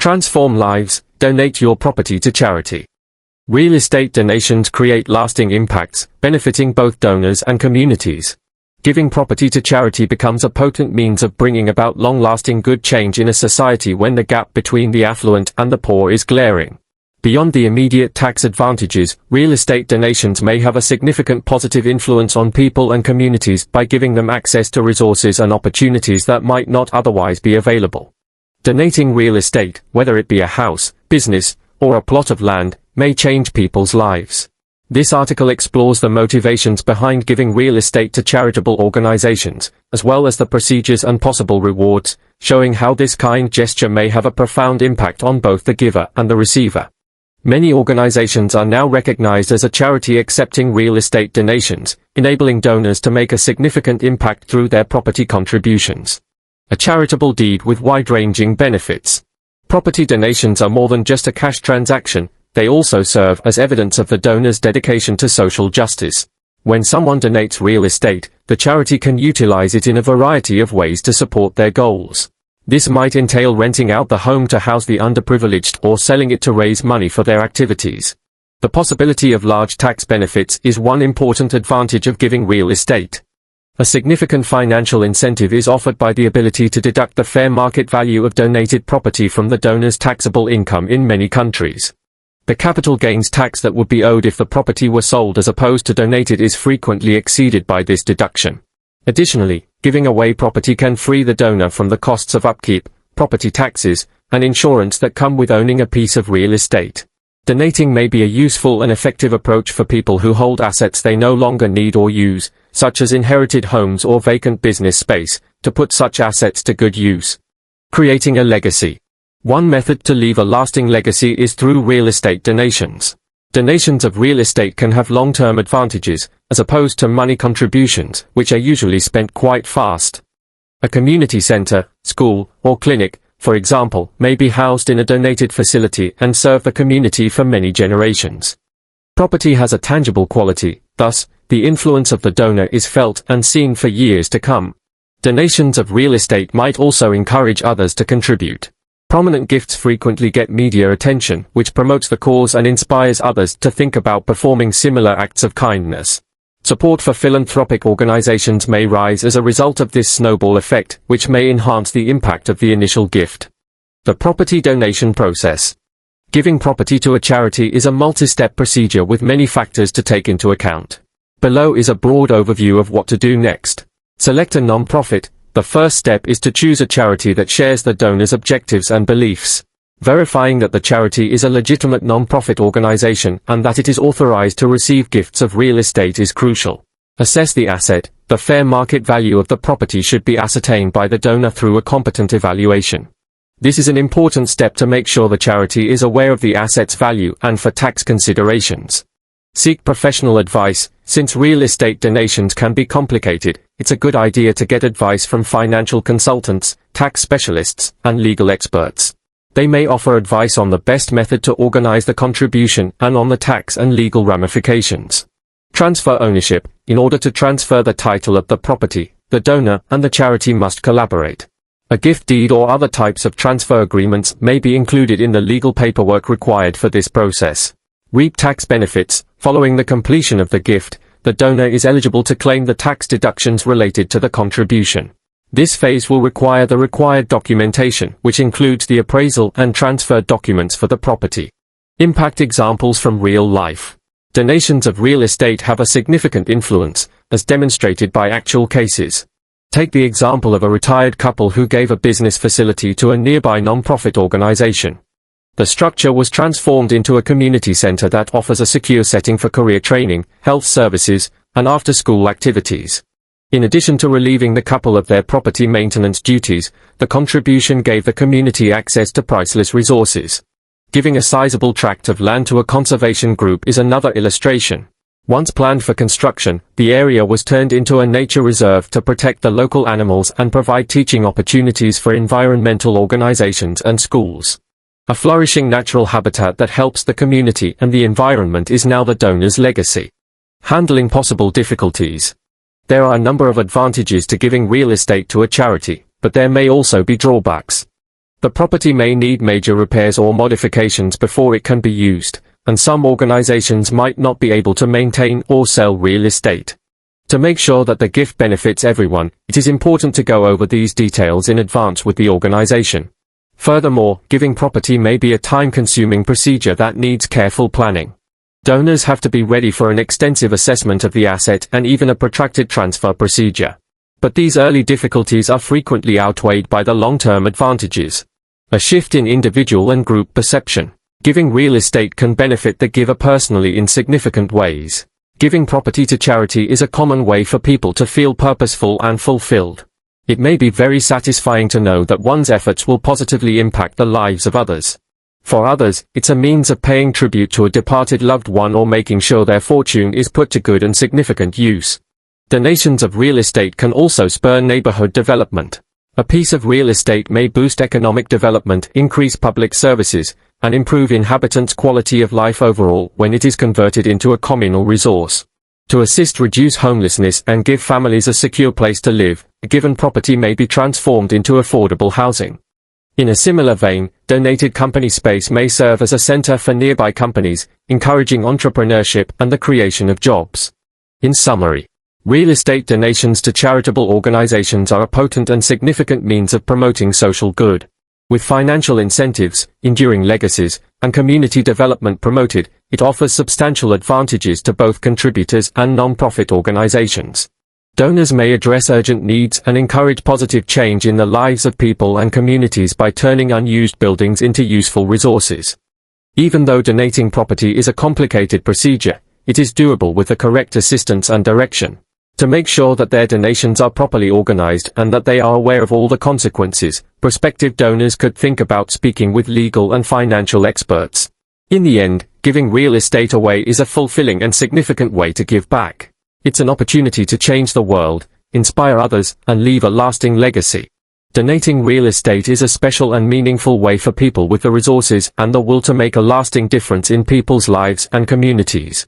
Transform lives, donate your property to charity. Real estate donations create lasting impacts, benefiting both donors and communities. Giving property to charity becomes a potent means of bringing about long-lasting good change in a society when the gap between the affluent and the poor is glaring. Beyond the immediate tax advantages, real estate donations may have a significant positive influence on people and communities by giving them access to resources and opportunities that might not otherwise be available. Donating real estate, whether it be a house, business, or a plot of land, may change people's lives. This article explores the motivations behind giving real estate to charitable organizations, as well as the procedures and possible rewards, showing how this kind gesture may have a profound impact on both the giver and the receiver. Many organizations are now recognized as a charity accepting real estate donations, enabling donors to make a significant impact through their property contributions. A charitable deed with wide-ranging benefits. Property donations are more than just a cash transaction, they also serve as evidence of the donor's dedication to social justice. When someone donates real estate, the charity can utilize it in a variety of ways to support their goals. This might entail renting out the home to house the underprivileged or selling it to raise money for their activities. The possibility of large tax benefits is one important advantage of giving real estate. A significant financial incentive is offered by the ability to deduct the fair market value of donated property from the donor's taxable income in many countries. The capital gains tax that would be owed if the property were sold as opposed to donated is frequently exceeded by this deduction. Additionally, giving away property can free the donor from the costs of upkeep, property taxes, and insurance that come with owning a piece of real estate. Donating may be a useful and effective approach for people who hold assets they no longer need or use, such as inherited homes or vacant business space, to put such assets to good use. Creating a legacy. One method to leave a lasting legacy is through real estate donations. Donations of real estate can have long-term advantages, as opposed to money contributions, which are usually spent quite fast. A community center, school, or clinic, for example, may be housed in a donated facility and serve the community for many generations. Property has a tangible quality, thus, the influence of the donor is felt and seen for years to come. Donations of real estate might also encourage others to contribute. Prominent gifts frequently get media attention, which promotes the cause and inspires others to think about performing similar acts of kindness. Support for philanthropic organizations may rise as a result of this snowball effect, which may enhance the impact of the initial gift. The property donation process. Giving property to a charity is a multi-step procedure with many factors to take into account. Below is a broad overview of what to do next. Select a non-profit. The first step is to choose a charity that shares the donor's objectives and beliefs. Verifying that the charity is a legitimate non-profit organization and that it is authorized to receive gifts of real estate is crucial. Assess the asset. The fair market value of the property should be ascertained by the donor through a competent evaluation. This is an important step to make sure the charity is aware of the asset's value and for tax considerations. Seek professional advice. Since real estate donations can be complicated, it's a good idea to get advice from financial consultants, tax specialists, and legal experts. They may offer advice on the best method to organize the contribution and on the tax and legal ramifications. Transfer ownership. In order to transfer the title of the property, the donor and the charity must collaborate. A gift deed or other types of transfer agreements may be included in the legal paperwork required for this process. Reap tax benefits. Following the completion of the gift, the donor is eligible to claim the tax deductions related to the contribution. This phase will require the required documentation, which includes the appraisal and transfer documents for the property. Impact examples from real life. Donations of real estate have a significant influence, as demonstrated by actual cases. Take the example of a retired couple who gave a business facility to a nearby non-profit organization. The structure was transformed into a community center that offers a secure setting for career training, health services, and after-school activities. In addition to relieving the couple of their property maintenance duties, the contribution gave the community access to priceless resources. Giving a sizable tract of land to a conservation group is another illustration. Once planned for construction, the area was turned into a nature reserve to protect the local animals and provide teaching opportunities for environmental organizations and schools. A flourishing natural habitat that helps the community and the environment is now the donor's legacy. Handling possible difficulties. There are a number of advantages to giving real estate to a charity, but there may also be drawbacks. The property may need major repairs or modifications before it can be used, and some organizations might not be able to maintain or sell real estate. To make sure that the gift benefits everyone, it is important to go over these details in advance with the organization. Furthermore, giving property may be a time-consuming procedure that needs careful planning. Donors have to be ready for an extensive assessment of the asset and even a protracted transfer procedure. But these early difficulties are frequently outweighed by the long-term advantages. A shift in individual and group perception. Giving real estate can benefit the giver personally in significant ways. Giving property to charity is a common way for people to feel purposeful and fulfilled. It may be very satisfying to know that one's efforts will positively impact the lives of others. For others, it's a means of paying tribute to a departed loved one or making sure their fortune is put to good and significant use. Donations of real estate can also spur neighborhood development. A piece of real estate may boost economic development, increase public services, and improve inhabitants' quality of life overall when it is converted into a communal resource. To assist reduce homelessness and give families a secure place to live, a given property may be transformed into affordable housing. In a similar vein, donated company space may serve as a center for nearby companies, encouraging entrepreneurship and the creation of jobs. In summary, real estate donations to charitable organizations are a potent and significant means of promoting social good. With financial incentives, enduring legacies, and community development promoted, it offers substantial advantages to both contributors and non-profit organizations. Donors may address urgent needs and encourage positive change in the lives of people and communities by turning unused buildings into useful resources. Even though donating property is a complicated procedure, it is doable with the correct assistance and direction. To make sure that their donations are properly organized and that they are aware of all the consequences, prospective donors could think about speaking with legal and financial experts. In the end, giving real estate away is a fulfilling and significant way to give back. It's an opportunity to change the world, inspire others, and leave a lasting legacy. Donating real estate is a special and meaningful way for people with the resources and the will to make a lasting difference in people's lives and communities.